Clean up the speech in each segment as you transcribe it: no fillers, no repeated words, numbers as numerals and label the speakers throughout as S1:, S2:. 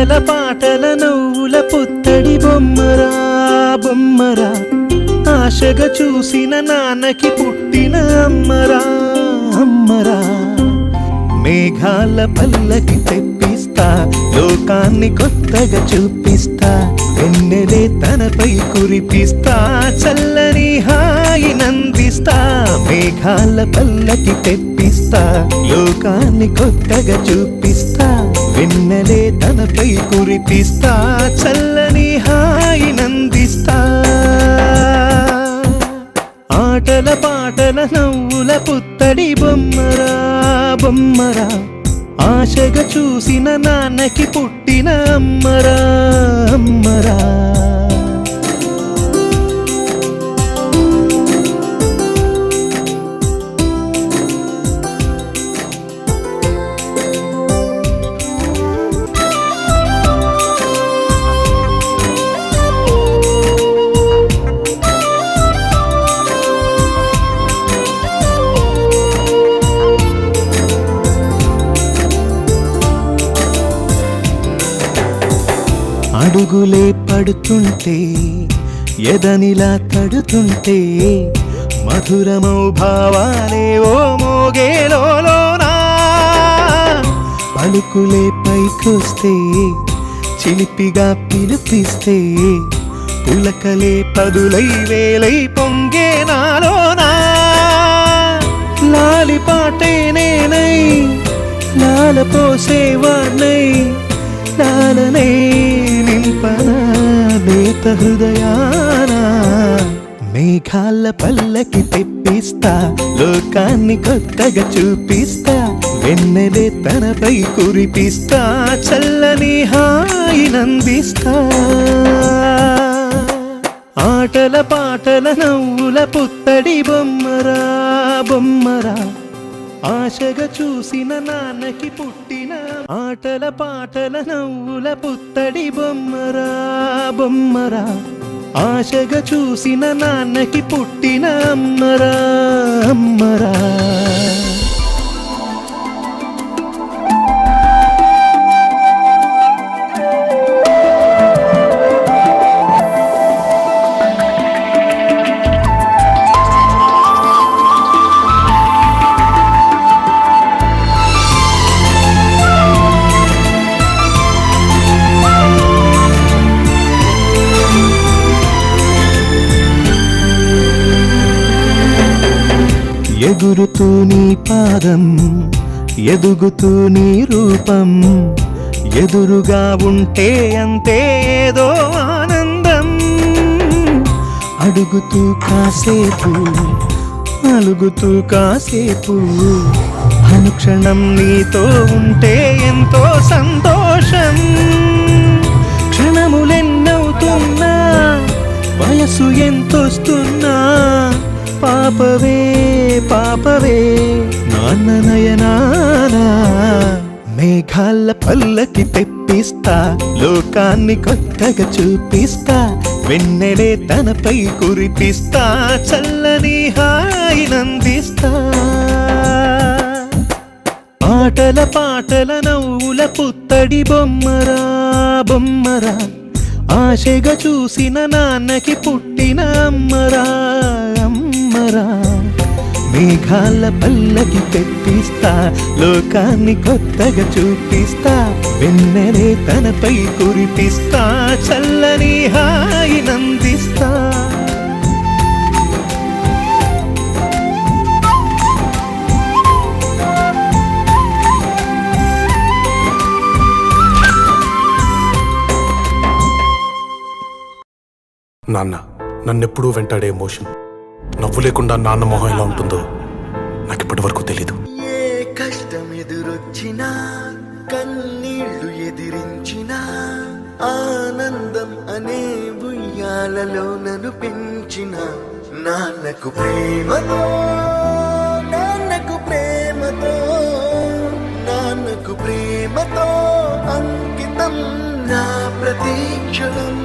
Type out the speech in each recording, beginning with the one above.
S1: ఆటల పాటల నవ్వుల పుత్తడి బొమ్మరా బొమ్మరా, ఆశగా చూసిన నాన్నకి పుట్టిన అమ్మరా అమ్మరా. మేఘాల పల్లకి తెప్పిస్తా, లోకాన్ని కొత్తగా చూపిస్తా, వెన్నెలే తనపై కురిపిస్తా, చల్లని హాయి నందిస్తా. మేఘాల పల్లకి తెప్పిస్తా, లోకాన్ని కొత్తగా చూపిస్తా, వెన్నెలే తనపై కురిపిస్తా, చల్లని హాయి నందిస్తా. ఆటల పాటల నవ్వుల పుత్తడి బొమ్మరా బొమ్మరా, ఆశగా చూసిన నాన్నకి పుట్టిన అమ్మరా అమ్మరా. అడుగులే పడుతుంటే ఎదనిలా తడుతుంటే, మధురమౌ భావాలే ఓ మోగేలోనా. పలుకులే పైకొస్తే చిలిపిగా పిలిపిస్తే, పులకలే పదులై వేలై పొంగే నాలోనా. లాలి పాటే నేనై లాల పోసేవాణ్ణై, లాలనే నింపనా దేత హృదయానా. మేఘాల పల్లకి తెప్పిస్తా, లోకాన్ని కొత్తగా చూపిస్తా, వెన్నెలే తనపై కురిపిస్తా, చల్లని హాయి నందిస్తా. ఆటల పాటల నవ్వుల పుత్తడి బొమ్మరా బొమ్మరా, ఆశగా చూసిన నాన్నకి పుట్టిన. ఆటల పాటల నవ్వుల పుత్తడి బొమ్మరా బొమ్మరా, ఆశగా చూసిన నాన్నకి పుట్టిన అమ్మరా అమ్మరా. ఎగురుతూ నీ పాదం, ఎదుగుతూ నీ రూపం, ఎదురుగా ఉంటే అంతే ఏదో ఆనందం. అడుగుతూ కాసేపు అలుగుతూ కాసేపు, అనుక్షణం నీతో ఉంటే ఎంతో సంతోషం. క్షణములెన్నవుతున్నా, వయసు ఎంతొస్తున్నా, పాపవే పాపవే నాన్న నయనానా. మేఘాల పల్లకి తెప్పిస్తా, లోకాన్ని కొత్తగా చూపిస్తా, వెన్నెలే తనపై కురిపిస్తా, చల్లని హాయి నందిస్తా. ఆటల పాటల నవ్వుల పుత్తడి బొమ్మరా బొమ్మరా, ఆశగా చూసిన నాన్నకి పుట్టిన అమ్మరా అమ్మరా. మేఘాల పల్లకి తెప్పిస్తా, లోకాన్ని కొత్తగా చూపిస్తా, వెన్నెలే తనపై కురిపిస్తా, చల్లని హాయి నందిస్తా.
S2: నాన్న నన్నెప్పుడూ వెంటాడే ఎమోషన్, నవ్వు లేకుండా నాన్న మొహం ఎలా ఉంటుందో నాకు ఇప్పటి వరకు తెలీదు.
S3: ఏ కష్టం ఎదురొచ్చినా, కన్నీళ్లు ఎదిరించినా, ఆనందం అనే ఉయ్యాలలో నన్ను పెంచిన నాన్నకు ప్రేమతో, నాన్నకు ప్రేమతో, నాన్నకు ప్రేమతో అంకితం నా ప్రతీక్షణం.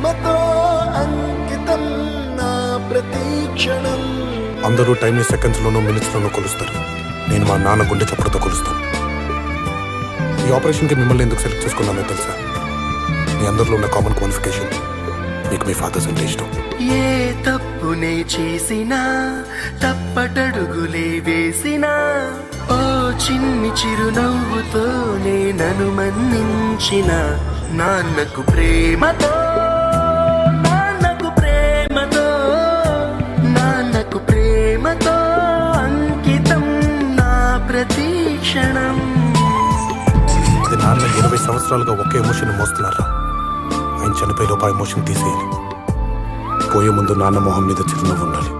S3: ప్రేమతో అంకితం నా ప్రతీక్షణం.
S2: అందరూ టైంని సెకండ్స్లోనూ మినిట్స్లోనూ కొలుస్తారు. నేను మా నాన్న గుండె చప్పుడుతో కొలుస్తాను. ఈ ఆపరేషన్కి మిమ్మల్ని ఎందుకు సెలెక్ట్ చేసుకున్నానో తెలుసా? మీ అందరిలో ఉన్న కామన్ క్వాలిఫికేషన్ మీకు మీ ఫాదర్స్ అంటే ఇష్టం.
S3: ఏ తప్పునే చేసినా తప్పటడుగులే వేసినా ఓ చిన్ని చిరునవ్వుతోనే నన్ను మన్నించిన నాన్నకు ప్రేమతో, నాన్నకు ప్రేమతో, నాన్నకు ప్రేమతో అంకితం నా ప్రతీక్షణం.
S2: అది నాన్న 20 సంవత్సరాలుగా ఒకే ఎమోషన్ మోస్తున్నారా? ఆయన చనిపోయేలోపు ఆ ఎమోషన్ తీసేయాలి. పోయే ముందు నాన్న మొహం మీద చిరునవ్వు ఉండాలి.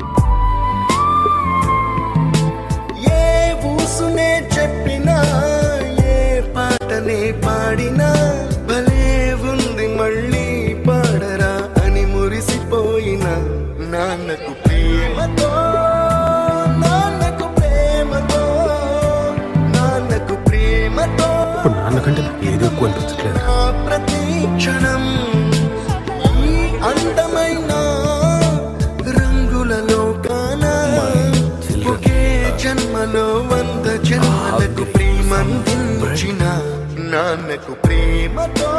S3: ఏ ఊసునే చెప్పినా ఏ పాటనే పాడినా భలే ఉంది మళ్ళీ పాడరా అని మురిసిపోయిన నాన్నకు ప్రేమతో, నాన్నకు ప్రేమతో, నాన్నకు ప్రేమతో
S2: ఇప్పుడు నాన్నకంటే నాకు ఏది ఎక్కువ అనిపించట్లేదు.
S3: నా ప్రతీక్షణం. ఈ అందమైన రంగులలో కానా ఒకే జన్మలో 100 జన్మలకు ప్రేమందించిన నాన్నకు ప్రేమతో.